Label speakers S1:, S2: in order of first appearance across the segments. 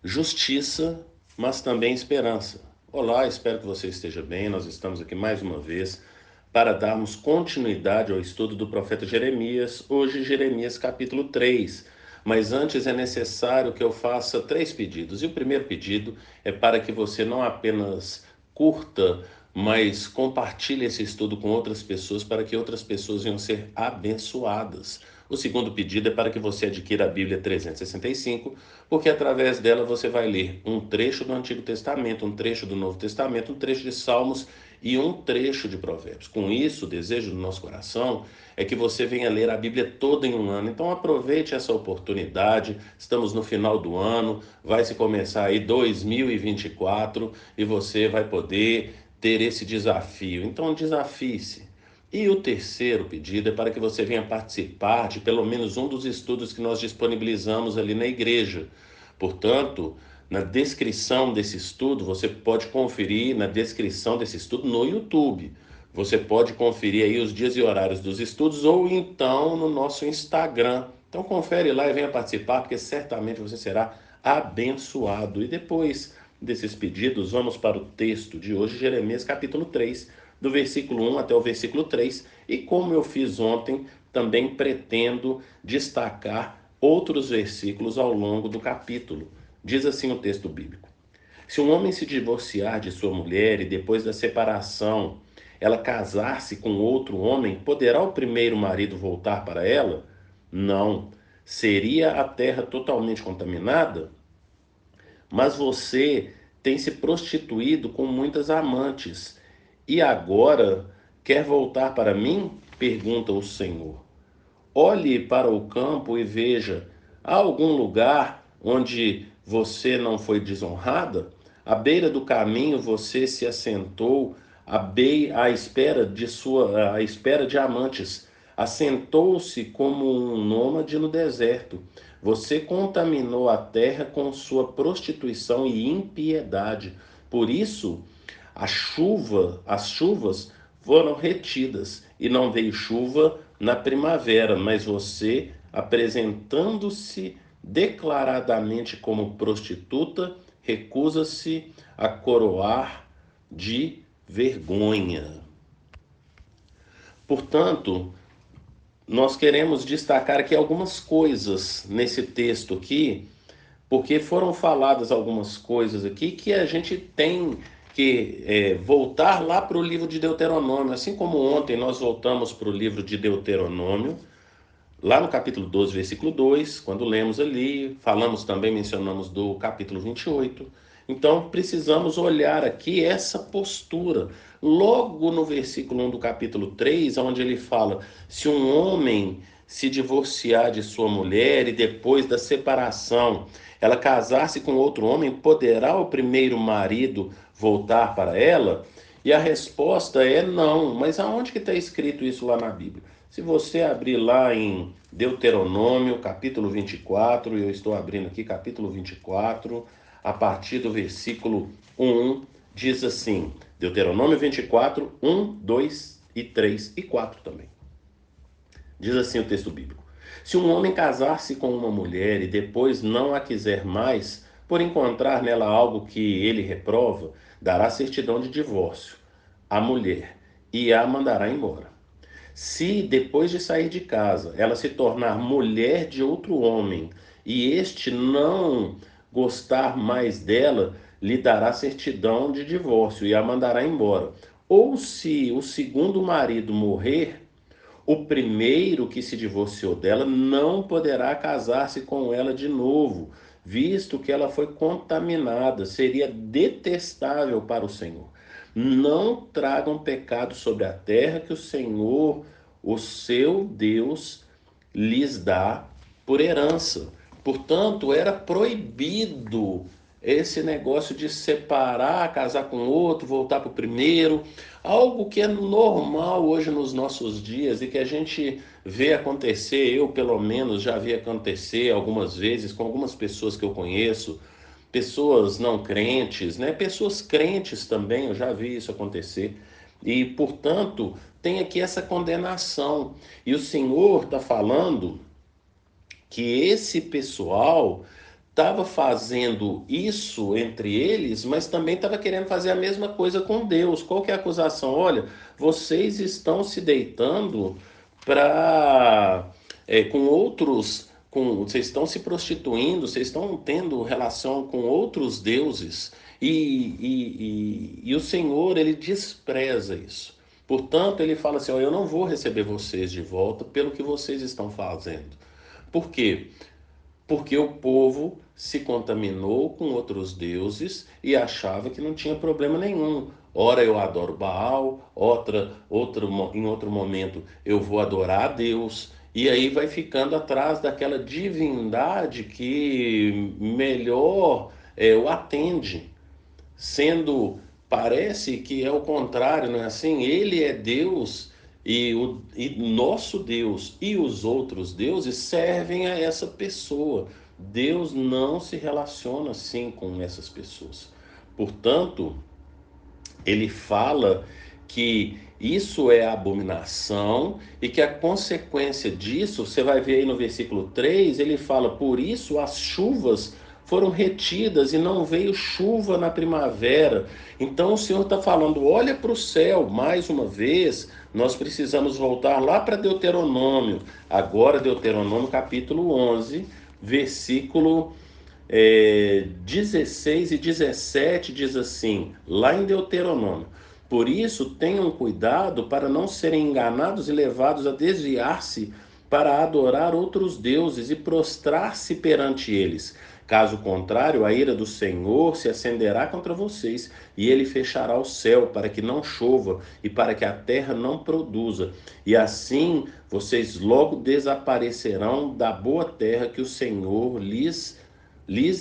S1: justiça, mas também esperança. Olá, espero que você esteja bem. Nós estamos aqui mais uma vez para darmos continuidade ao estudo do profeta Jeremias, hoje Jeremias capítulo 3. Mas antes é necessário que eu faça 3 pedidos. E o primeiro pedido é para que você não apenas curta, mas compartilhe esse estudo com outras pessoas para que outras pessoas venham ser abençoadas. O segundo pedido é para que você adquira a Bíblia 365, porque através dela você vai ler um trecho do Antigo Testamento, um trecho do Novo Testamento, um trecho de Salmos e um trecho de Provérbios. Com isso, o desejo do nosso coração é que você venha ler a Bíblia toda em um ano. Então aproveite essa oportunidade. Estamos no final do ano, vai se começar aí 2024 e você vai poder ter esse desafio. Então desafie-se. E o terceiro pedido é para que você venha participar de pelo menos um dos estudos que nós disponibilizamos ali na igreja. Portanto, na descrição desse estudo, você pode conferir na descrição desse estudo no YouTube. Você pode conferir aí os dias e horários dos estudos ou então no nosso Instagram. Então confere lá e venha participar, porque certamente você será abençoado. E depois desses pedidos, vamos para o texto de hoje, Jeremias capítulo 3, do versículo 1 até o versículo 3. E como eu fiz ontem, também pretendo destacar outros versículos ao longo do capítulo. Diz assim o texto bíblico: Se um homem se divorciar de sua mulher e depois da separação ela casar-se com outro homem, poderá o primeiro marido voltar para ela? Não. Seria a terra totalmente contaminada? Mas você tem se prostituído com muitas amantes e agora quer voltar para mim? Pergunta o Senhor. Olhe para o campo e veja: há algum lugar onde você não foi desonrada? À beira do caminho você se assentou à espera à espera de amantes. Assentou-se como um nômade no deserto. Você contaminou a terra com sua prostituição e impiedade. Por isso, as chuvas foram retidas e não veio chuva na primavera, mas você, apresentando-se declaradamente como prostituta, recusa-se a coroar de vergonha. Portanto, nós queremos destacar aqui algumas coisas nesse texto aqui, porque foram faladas algumas coisas aqui que a gente tem que voltar lá para o livro de Deuteronômio. Assim como ontem nós voltamos para o livro de Deuteronômio, lá no capítulo 12, versículo 2, quando lemos ali, falamos também, mencionamos do capítulo 28. Então, precisamos olhar aqui essa postura. Logo no versículo 1 do capítulo 3, onde ele fala: se um homem se divorciar de sua mulher e depois da separação ela casar-se com outro homem, poderá o primeiro marido voltar para ela? E a resposta é não. Mas aonde que está escrito isso lá na Bíblia? Se você abrir lá em Deuteronômio, capítulo 24, eu estou abrindo aqui capítulo 24, a partir do versículo 1, diz assim, Deuteronômio 24, 1, 2 e 3 e 4 também. Diz assim o texto bíblico: Se um homem casar-se com uma mulher e depois não a quiser mais, por encontrar nela algo que ele reprova, dará certidão de divórcio à mulher e a mandará embora. Se depois de sair de casa ela se tornar mulher de outro homem e este não gostar mais dela, lhe dará certidão de divórcio e a mandará embora. Ou se o segundo marido morrer, o primeiro que se divorciou dela não poderá casar-se com ela de novo, visto que ela foi contaminada, seria detestável para o Senhor. Não tragam pecado sobre a terra que o Senhor, o seu Deus, lhes dá por herança. Portanto, era proibido esse negócio de separar, casar com outro, voltar para o primeiro, algo que é normal hoje nos nossos dias e que a gente vê acontecer, eu pelo menos já vi acontecer algumas vezes com algumas pessoas que eu conheço, pessoas não crentes, né? Pessoas crentes também, eu já vi isso acontecer. E, portanto, tem aqui essa condenação. E o Senhor está falando que esse pessoal estava fazendo isso entre eles, mas também estava querendo fazer a mesma coisa com Deus. Qual que é a acusação? Olha, vocês estão se deitando para com outros, vocês estão se prostituindo, vocês estão tendo relação com outros deuses e o Senhor ele despreza isso. Portanto, ele fala assim: ó, eu não vou receber vocês de volta pelo que vocês estão fazendo. Por quê? Porque o povo se contaminou com outros deuses e achava que não tinha problema nenhum. Ora eu adoro Baal, em outro momento eu vou adorar a Deus. E aí vai ficando atrás daquela divindade que melhor o atende, sendo, parece que é o contrário, não é assim? Ele é Deus e nosso Deus e os outros deuses servem a essa pessoa. Deus não se relaciona assim com essas pessoas. Portanto, ele fala que isso é abominação e que a consequência disso, você vai ver aí no versículo 3, ele fala: por isso as chuvas foram retidas e não veio chuva na primavera. Então o Senhor está falando: olha para o céu, mais uma vez, nós precisamos voltar lá para Deuteronômio. Agora, Deuteronômio capítulo 11, versículo 16 e 17 diz assim, lá em Deuteronômio: por isso tenham cuidado para não serem enganados e levados a desviar-se para adorar outros deuses e prostrar-se perante eles. Caso contrário, a ira do Senhor se acenderá contra vocês, e ele fechará o céu para que não chova e para que a terra não produza. E assim vocês logo desaparecerão da boa terra que o Senhor lhes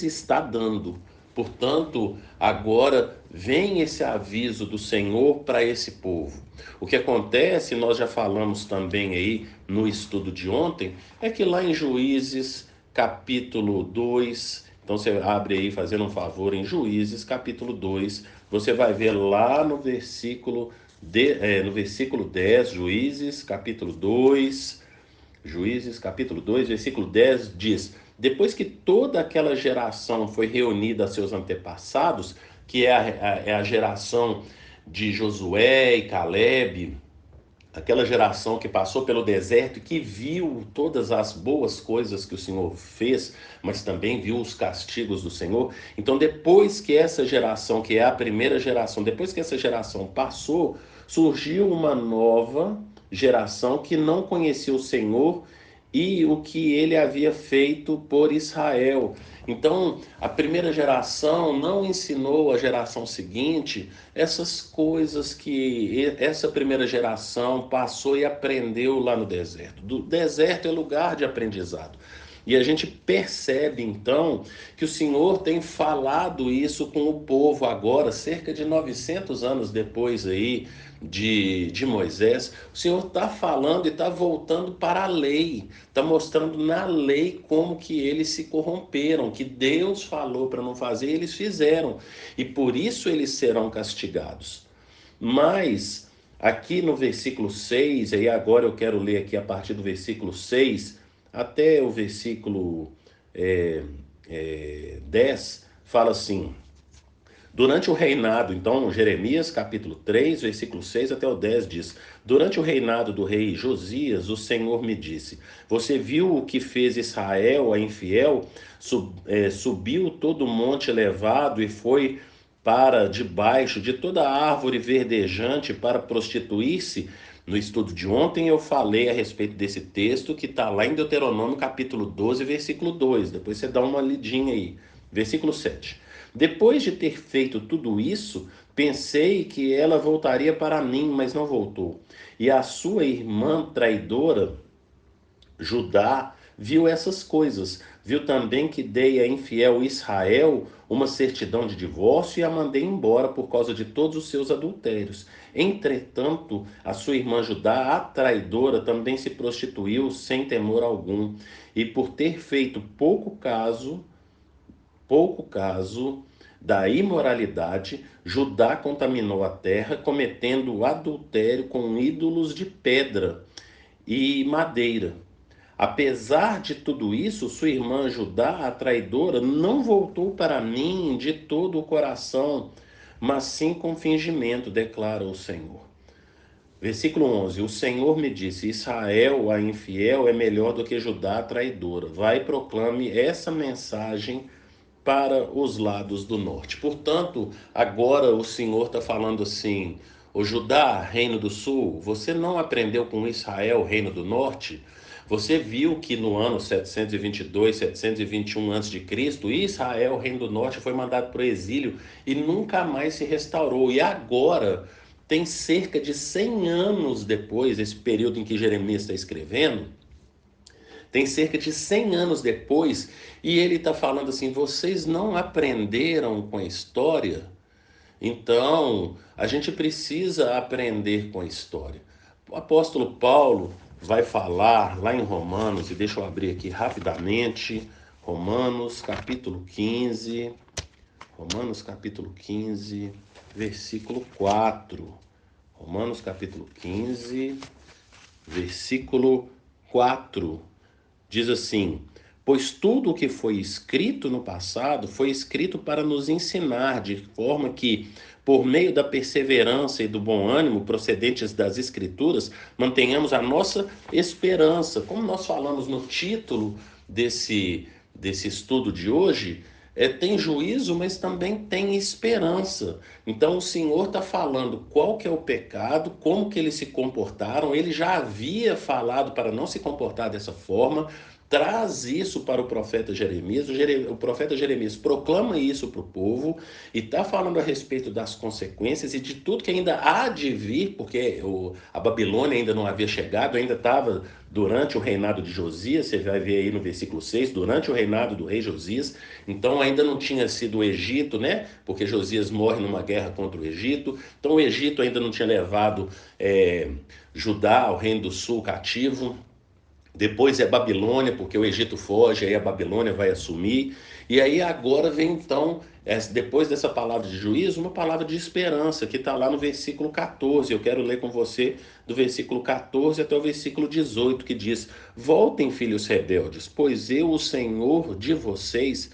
S1: está dando. Portanto, agora vem esse aviso do Senhor para esse povo. O que acontece, nós já falamos também aí no estudo de ontem, é que lá em Juízes, capítulo 2, então você abre aí fazendo um favor em Juízes, capítulo 2, você vai ver lá no no versículo 10, Juízes, capítulo 2, versículo 10 diz: depois que toda aquela geração foi reunida a seus antepassados, que é a geração de Josué e Calebe, aquela geração que passou pelo deserto e que viu todas as boas coisas que o Senhor fez, mas também viu os castigos do Senhor. Então, depois que essa geração, que é a primeira geração, depois que essa geração passou, surgiu uma nova geração que não conhecia o Senhor e o que ele havia feito por Israel. Então, a primeira geração não ensinou a geração seguinte essas coisas que essa primeira geração passou e aprendeu lá no deserto. Do deserto é lugar de aprendizado. E a gente percebe então que o Senhor tem falado isso com o povo agora, cerca de 900 anos depois aí de Moisés. O Senhor está falando e está voltando para a lei, está mostrando na lei como que eles se corromperam, que Deus falou para não fazer e eles fizeram, e por isso eles serão castigados. Mas aqui no versículo 6, aí agora eu quero ler aqui a partir do versículo 6 até o versículo 10, fala assim: durante o reinado, então, Jeremias capítulo 3, versículo 6 até o 10 diz: durante o reinado do rei Josias, o Senhor me disse: você viu o que fez Israel, a infiel? Subiu todo o monte elevado e foi para debaixo de toda árvore verdejante para prostituir-se. No estudo de ontem eu falei a respeito desse texto que está lá em Deuteronômio capítulo 12, versículo 2. Depois você dá uma lidinha aí. Versículo 7. Depois de ter feito tudo isso, pensei que ela voltaria para mim, mas não voltou. E a sua irmã traidora, Judá, viu essas coisas. Viu também que dei a infiel Israel uma certidão de divórcio e a mandei embora por causa de todos os seus adultérios. Entretanto, a sua irmã Judá, a traidora, também se prostituiu sem temor algum. E por ter feito pouco caso da imoralidade, Judá contaminou a terra, cometendo adultério com ídolos de pedra e madeira. Apesar de tudo isso, sua irmã Judá, a traidora, não voltou para mim de todo o coração, mas sim com fingimento, declara o Senhor. Versículo 11: O Senhor me disse: Israel, a infiel, é melhor do que Judá, a traidora. Vai e proclame essa mensagem para os lados do norte. Portanto, agora o Senhor está falando assim: o Judá, reino do sul, você não aprendeu com Israel, reino do norte? Você viu que no ano 722, 721 a.C., Israel, reino do norte, foi mandado para o exílio e nunca mais se restaurou. E agora, tem cerca de 100 anos depois, esse período em que Jeremias está escrevendo, tem cerca de 100 anos depois, e ele está falando assim: vocês não aprenderam com a história? Então, a gente precisa aprender com a história. O apóstolo Paulo vai falar lá em Romanos, e deixa eu abrir aqui rapidamente, Romanos capítulo 15, versículo 4. Romanos capítulo 15, versículo 4. Diz assim: pois tudo o que foi escrito no passado foi escrito para nos ensinar, de forma que, por meio da perseverança e do bom ânimo procedentes das Escrituras, mantenhamos a nossa esperança. Como nós falamos no título desse estudo de hoje, tem juízo, mas também tem esperança. Então o Senhor está falando qual que é o pecado, como que eles se comportaram. Ele já havia falado para não se comportar dessa forma, traz isso para o profeta Jeremias. O profeta Jeremias proclama isso para o povo e está falando a respeito das consequências e de tudo que ainda há de vir, porque a Babilônia ainda não havia chegado, ainda estava durante o reinado de Josias. Você vai ver aí no versículo 6, durante o reinado do rei Josias. Então ainda não tinha sido o Egito, né? Porque Josias morre numa guerra contra o Egito. Então o Egito ainda não tinha levado Judá, o reino do sul, cativo. Depois é Babilônia, porque o Egito foge, aí a Babilônia vai assumir. E aí agora vem então, depois dessa palavra de juízo, uma palavra de esperança, que está lá no versículo 14. Eu quero ler com você do versículo 14 até o versículo 18, que diz: voltem, filhos rebeldes, pois eu, o Senhor de vocês,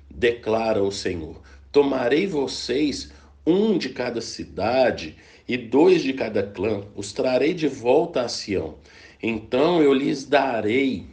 S1: declara o Senhor, tomarei vocês, um de cada cidade e dois de cada clã, os trarei de volta a Sião. Então eu lhes darei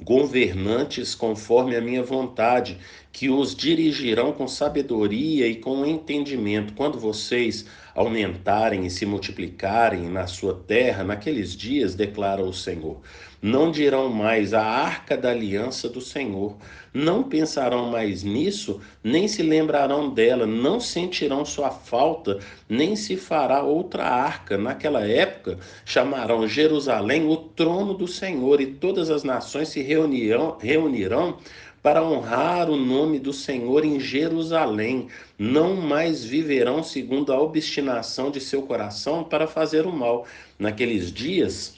S1: governantes conforme a minha vontade, que os dirigirão com sabedoria e com entendimento. Quando vocês aumentarem e se multiplicarem na sua terra, naqueles dias, declara o Senhor, não dirão mais a arca da aliança do Senhor, não pensarão mais nisso, nem se lembrarão dela, não sentirão sua falta, nem se fará outra arca. Naquela época, chamarão Jerusalém o trono do Senhor, e todas as nações se reunirão para honrar o nome do Senhor em Jerusalém. Não mais viverão segundo a obstinação de seu coração para fazer o mal. Naqueles dias,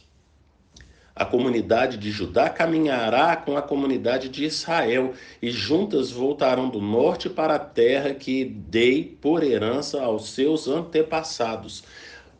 S1: a comunidade de Judá caminhará com a comunidade de Israel, e juntas voltarão do norte para a terra que dei por herança aos seus antepassados.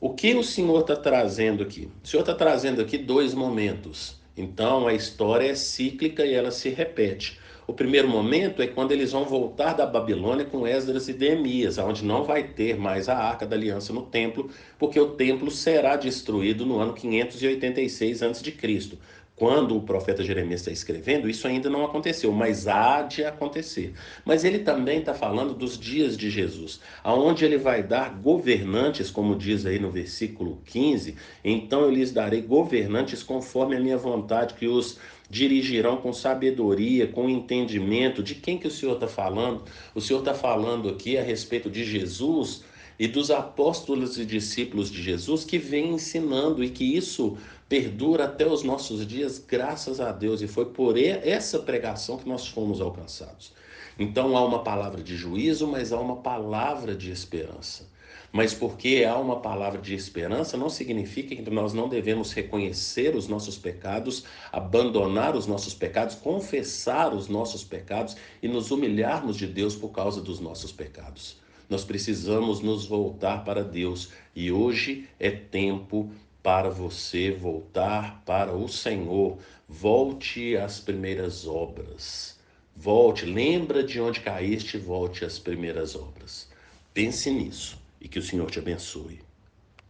S1: O que o Senhor está trazendo aqui? O Senhor está trazendo aqui dois momentos. Então a história é cíclica e ela se repete. O primeiro momento é quando eles vão voltar da Babilônia com Esdras e Neemias, onde não vai ter mais a Arca da Aliança no templo, porque o templo será destruído no ano 586 a.C. Quando o profeta Jeremias está escrevendo, isso ainda não aconteceu, mas há de acontecer. Mas ele também está falando dos dias de Jesus, aonde ele vai dar governantes, como diz aí no versículo 15, então eu lhes darei governantes conforme a minha vontade, que os dirigirão com sabedoria, com entendimento. De quem que o Senhor está falando? O Senhor está falando aqui a respeito de Jesus e dos apóstolos e discípulos de Jesus, que vem ensinando, e que isso perdura até os nossos dias, graças a Deus, e foi por essa pregação que nós fomos alcançados. Então há uma palavra de juízo, mas há uma palavra de esperança. Mas porque há uma palavra de esperança, não significa que nós não devemos reconhecer os nossos pecados, abandonar os nossos pecados, confessar os nossos pecados e nos humilharmos de Deus por causa dos nossos pecados. Nós precisamos nos voltar para Deus, e hoje é tempo para você voltar para o Senhor. Volte às primeiras obras. Volte, lembra de onde caíste e volte às primeiras obras. Pense nisso e que o Senhor te abençoe.